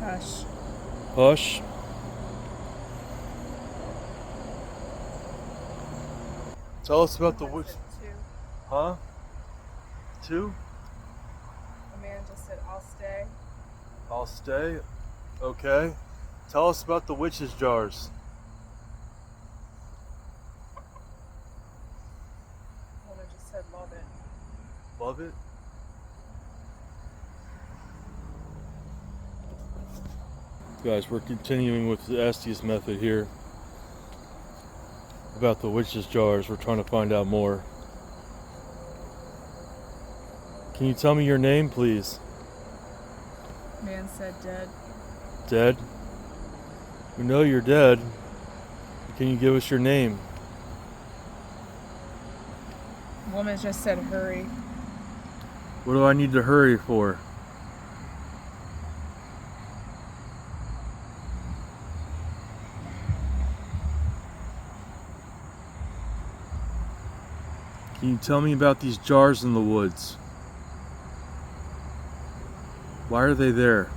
Hush. Hush. Tell us about the witch. Two. Huh? Two? A man just said, I'll stay. I'll stay. Okay. Tell us about the witch's jars. Woman just said, love it. Love it? Guys, we're continuing with the Estes method here. About the witch's jars. We're trying to find out more. Can you tell me your name, please? Man said dead. Dead? We know you're dead. Can you give us your name? Woman just said, hurry. What do I need to hurry for? Can you tell me about these jars in the woods? Why are they there?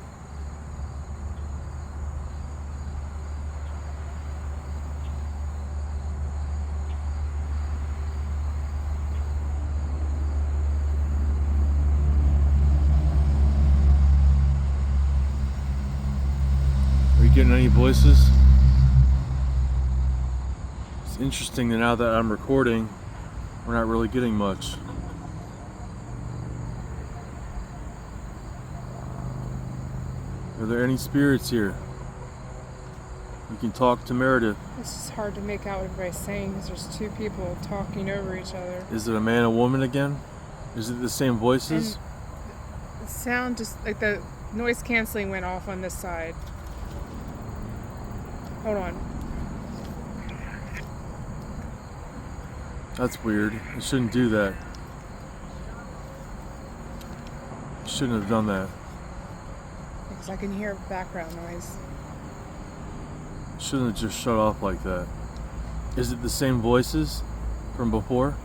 Are you getting any voices? It's interesting that now that I'm recording, we're not really getting much. Are there any spirits here? You can talk to Meredith. It's just hard to make out what everybody's saying because there's two people talking over each other. Is it a man and woman again? Is it the same voices? And the sound just, like the noise canceling went off on this side. Hold on. That's weird. You shouldn't do that. You shouldn't have done that. Because I can hear background noise. You shouldn't have just shut off like that. Is it the same voices from before?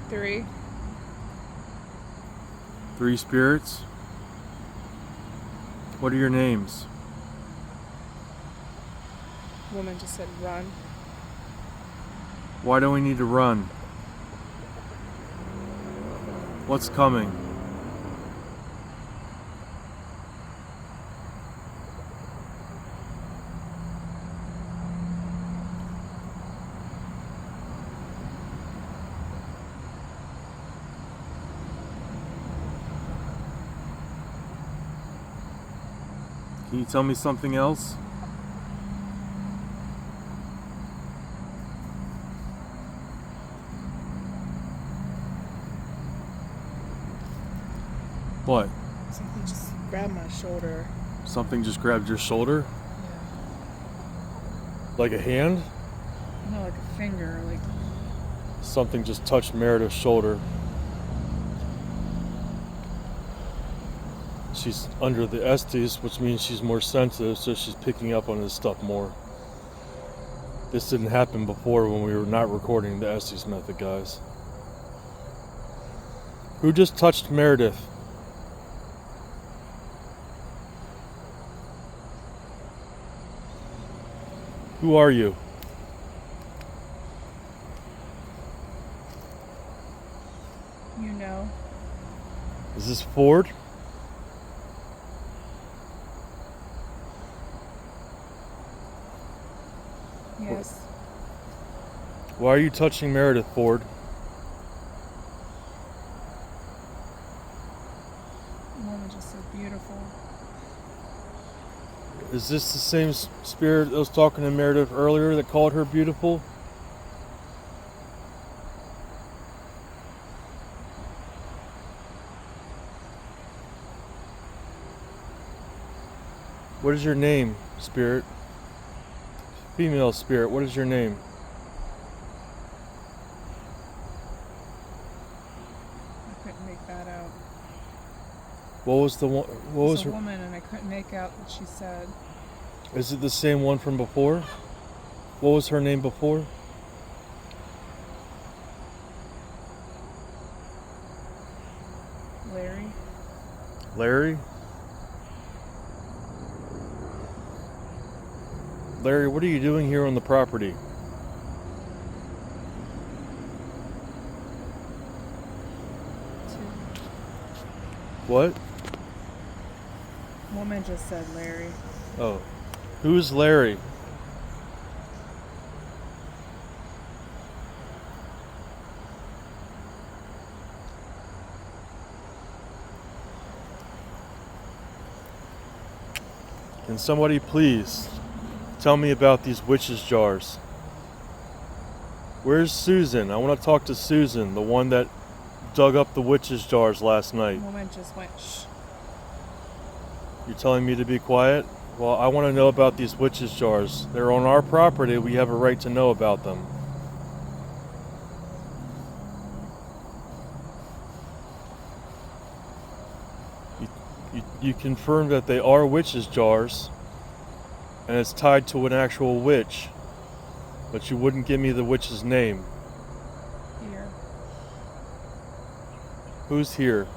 Three. 3 spirits? What are your names? Woman just said, run. Why do we need to run? What's coming? Can you tell me something else? What? Something just grabbed my shoulder. Something just grabbed your shoulder? Yeah. Like a hand? No, like a finger. Like Something just touched Meredith's shoulder. She's under the Estes, which means she's more sensitive, so she's picking up on this stuff more. This didn't happen before when we were not recording the Estes method, guys. Who just touched Meredith? Who are you? you know. Is this Ford? Yes. Why are you touching Meredith, Ford? Woman just said beautiful. Is this the same spirit that was talking to Meredith earlier that called her beautiful? What is your name, spirit? Female spirit, what is your name? I couldn't make that out. What was the one? What was It's a her? woman, and I couldn't make out what she said. Is it the same one from before? What was her name before? Larry. Larry? Larry, what are you doing here on the property? What? Woman just said Larry. Oh. Who's Larry? Can somebody please tell me about these witches' jars? Where's Susan? I want to talk to Susan, the one that dug up the witches' jars last night. Woman just went shh. You're telling me to be quiet? Well, I want to know about these witches' jars. They're on our property. We have a right to know about them. You confirm that they are witches' jars, and it's tied to an actual witch, but you wouldn't give me the witch's name. Here. Who's here?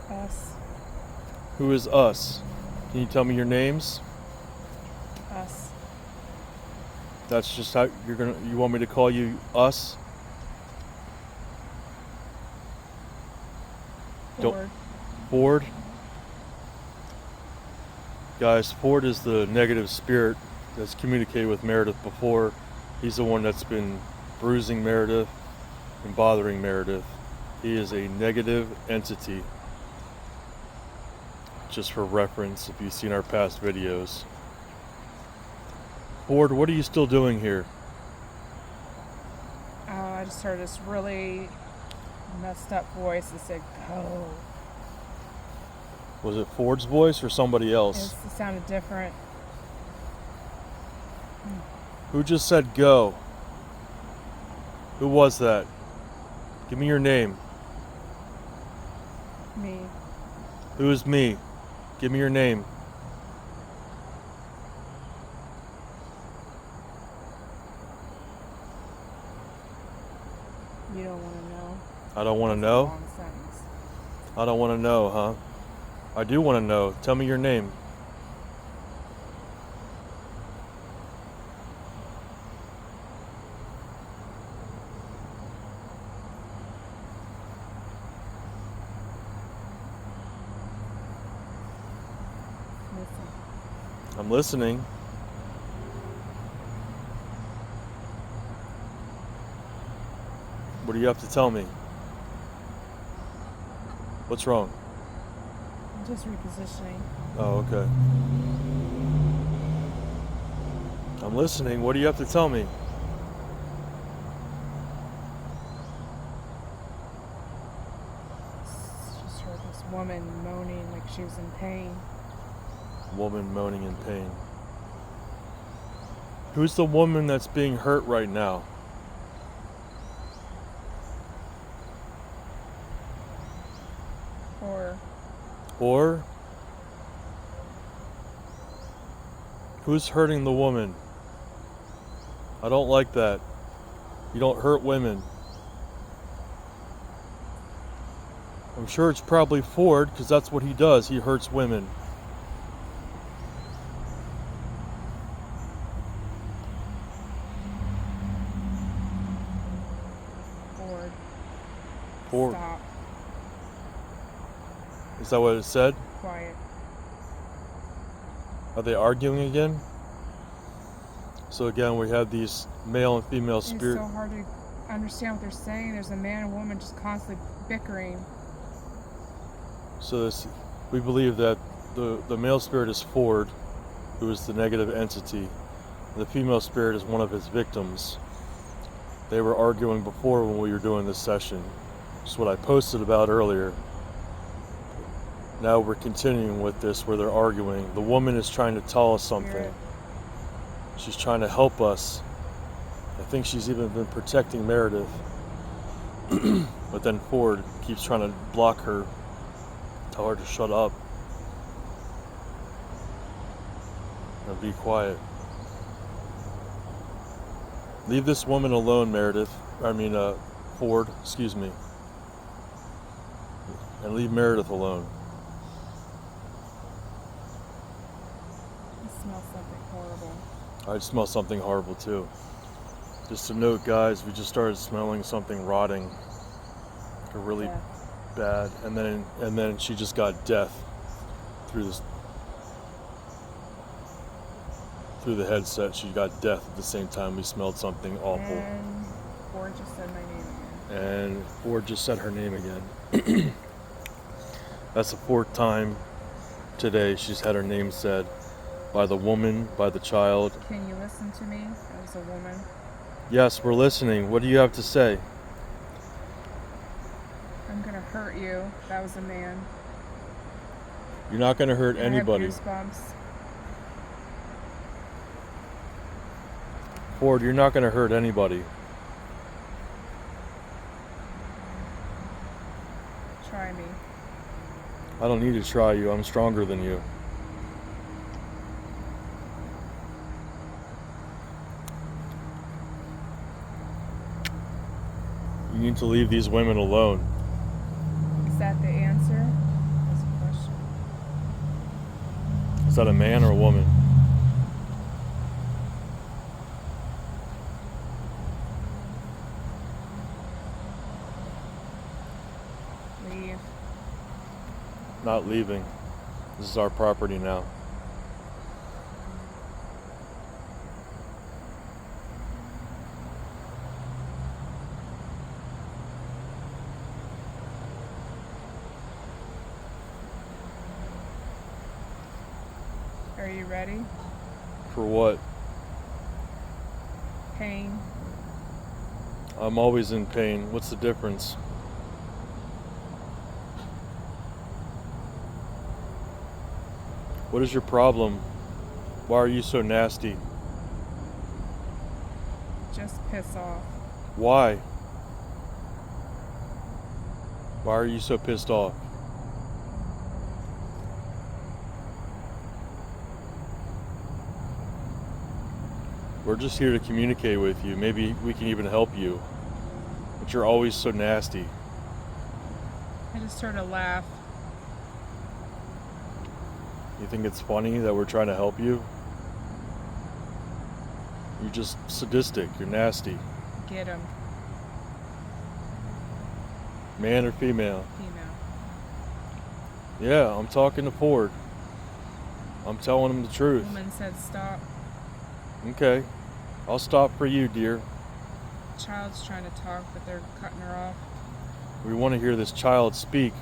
Us. Who is us? Can you tell me your names? Us. That's just how you want me to call you us? Ford. Ford? Guys, Ford is the negative spirit that's communicated with Meredith before. He's the one that's been bruising Meredith and bothering Meredith. He is a negative entity. Just for reference, if you've seen our past videos. Ford, what are you still doing here? I just heard this really messed up voice that said, go. Was it Ford's voice or somebody else? It sounded different. Who just said go? Who was that? Give me your name. Me. Who is me? Give me your name. You don't want to know? I don't want to That's a know? long sentence. I don't want to know, huh? I do want to know. Tell me your name. Listen. I'm listening. What do you have to tell me? What's wrong? I'm just repositioning. Oh, okay. I'm listening. What do you have to tell me? Just heard this woman moaning like she was in pain. Woman moaning in pain. Who's the woman that's being hurt right now? Or who's hurting the woman? I don't like that. You don't hurt women. I'm sure it's probably Ford, because that's what he does. He hurts women. Ford. Stop. Is that what it said? Quiet. Are they arguing again? So again, we have these male and female spirits. It's so hard to understand what they're saying. There's a man and woman just constantly bickering. So we believe that the male spirit is Ford, who is the negative entity. The female spirit is one of his victims. They were arguing before when we were doing this session. It's what I posted about earlier. Now we're continuing with this where they're arguing. The woman is trying to tell us something. Spirit. She's trying to help us. I think she's even been protecting Meredith. But then Ford keeps trying to block her, tell her to shut up. And be quiet. Leave this woman alone, Ford, excuse me. And leave Meredith alone. I smell something horrible. I smell something horrible too. Just a note, guys, we just started smelling something rotting. Really Yeah. bad. And then she just got death through the headset. She got death at the same time we smelled something awful. And Ford just said my name again. And Ford just said her name again. That's the 4th time today she's had her name said by the woman, by the child. Can you listen to me as a woman? Yes, we're listening. What do you have to say? I'm gonna hurt you. That was a man. You're not going to hurt anybody. I have goosebumps. Ford, you're not going to hurt anybody. Try me. I don't need to try you. I'm stronger than you. You need to leave these women alone. Is that the answer? That's a question. Is that a man or a woman? Leave. Not leaving. This is our property now. Are you ready? For what? Pain. I'm always in pain. What's the difference? What is your problem? Why are you so nasty? Just piss off. Why? Why are you so pissed off? We're just here to communicate with you. Maybe we can even help you. But you're always so nasty. I just heard a laugh. You think it's funny that we're trying to help you? You're just sadistic. You're nasty. Get him. Man or female? Female. Yeah, I'm talking to Ford. I'm telling him the truth. Woman said stop. Okay. I'll stop for you, dear. Child's trying to talk, but they're cutting her off. We want to hear this child speak.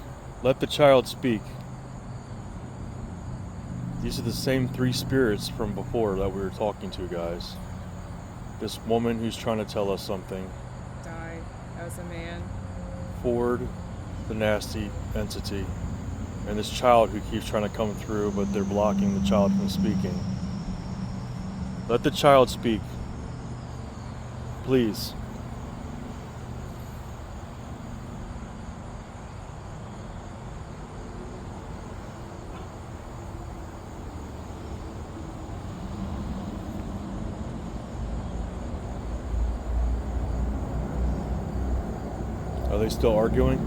Let the child speak. These are the same 3 spirits from before that we were talking to, guys. This woman who's trying to tell us something. Died. That was a man. Ford, the nasty entity. And this child who keeps trying to come through, but they're blocking the child from speaking. Let the child speak. Please. Are they still arguing?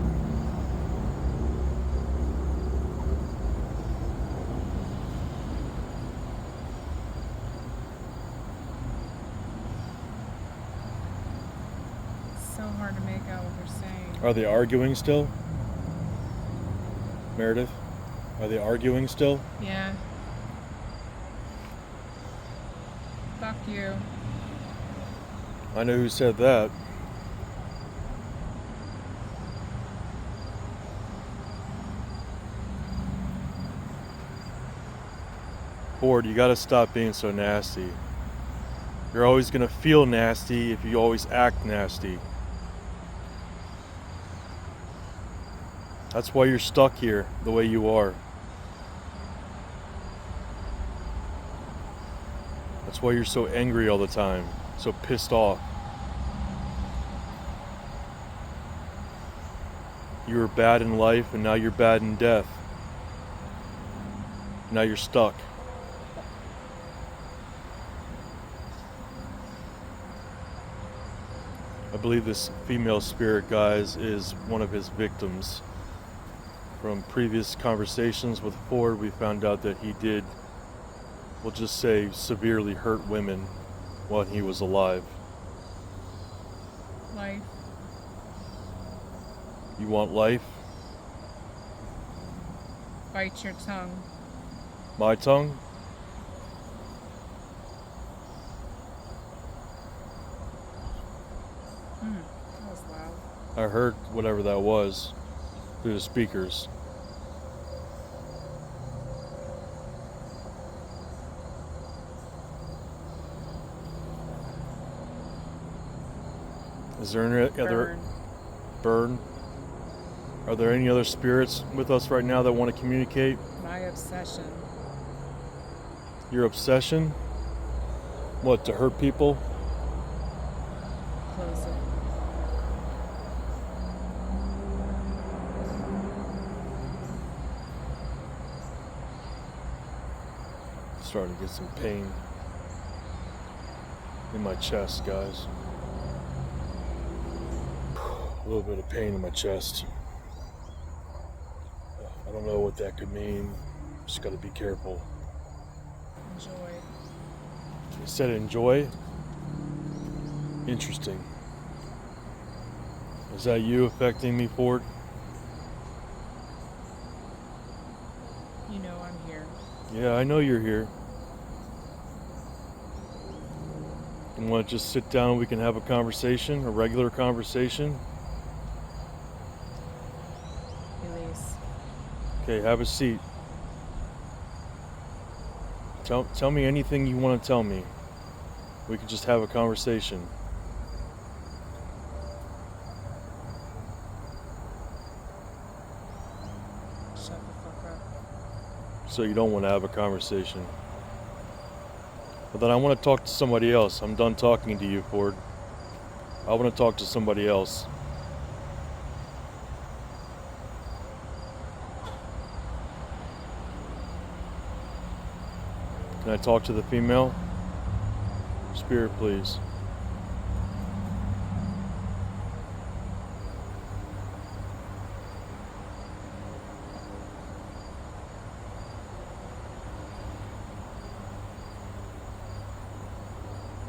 It's so hard to make out what they're saying. Are they arguing still? Meredith? Are they arguing still? Yeah. Fuck you. I know who said that. Ford, you gotta stop being so nasty. You're always gonna feel nasty if you always act nasty. That's why you're stuck here the way you are. That's why you're so angry all the time, so pissed off. You were bad in life and now you're bad in death. Now you're stuck. I believe this female spirit, guys, is one of his victims. From previous conversations with Ford, we found out that he did, we'll just say, severely hurt women while he was alive. Life. You want life? Bite your tongue. My tongue? That was loud. I heard whatever that was through the speakers. Is there any other burn? Are there any other spirits with us right now that want to communicate? My obsession. Your obsession? What, to hurt people? Close it. Starting to get some pain in my chest, guys. A little bit of pain in my chest. I don't know what that could mean. Just gotta be careful. Enjoy. You said enjoy? Interesting. Is that you affecting me, Ford? You know I'm here. Yeah, I know you're here. You want to just sit down and we can have a conversation, a regular conversation? Release. Okay, have a seat. Tell me anything you want to tell me. We can just have a conversation. Shut the fuck up. So you don't want to have a conversation. But then I want to talk to somebody else. I'm done talking to you, Ford. I want to talk to somebody else. Can I talk to the female? Spirit, please.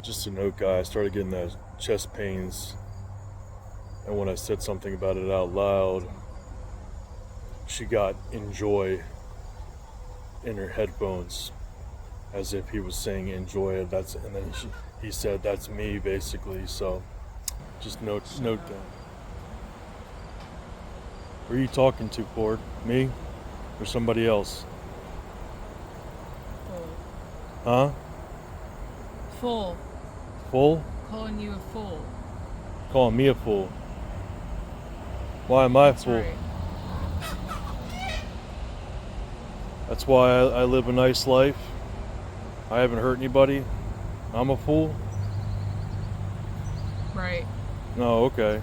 Just a note, guys, I started getting the chest pains, and when I said something about it out loud, she got enjoy in her headphones, as if he was saying enjoy it. And then he said that's me, basically. So just note that. Who are you talking to, Ford? Me or somebody else? Full. Huh? Full. Full? Calling you a fool. Calling me a fool. Why am I a fool? Right. That's why I live a nice life. I haven't hurt anybody. I'm a fool? Right. No, okay.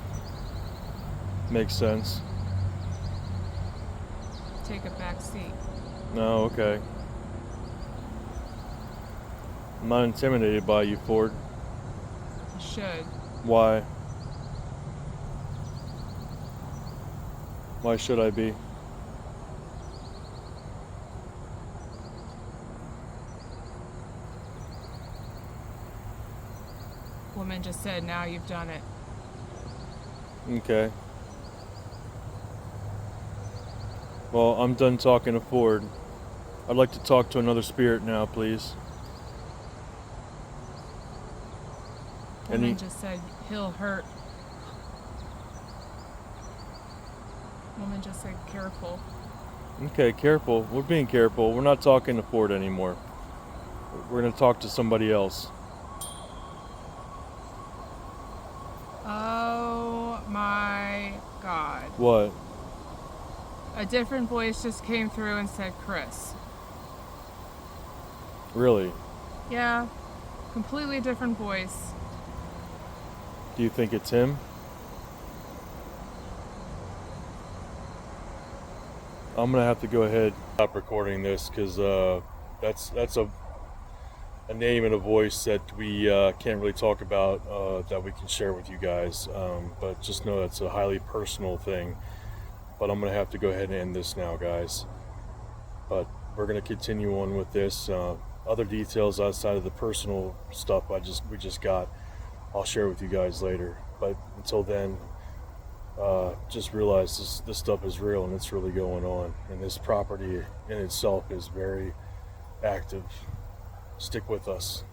Makes sense. Take a back seat. No, okay. I'm not intimidated by you, Ford. You should. Why? Why should I be? Woman just said, now you've done it. Okay. Well, I'm done talking to Ford. I'd like to talk to another spirit now, please. Woman just said, he'll hurt. Woman just said, careful. Okay, careful. We're being careful. We're not talking to Ford anymore. We're going to talk to somebody else. Oh my God. What? A different voice just came through and said, Chris. Really? Yeah. Completely different voice. Do you think it's him? I'm gonna have to go ahead and stop recording this because that's a name and a voice that we can't really talk about that we can share with you guys. But just know that's a highly personal thing. but I'm gonna have to go ahead and end this now, guys. But we're gonna continue on with this. Other details outside of the personal stuff we just got, I'll share with you guys later. But until then, just realize this stuff is real and it's really going on, and this property in itself is very active. Stick with us.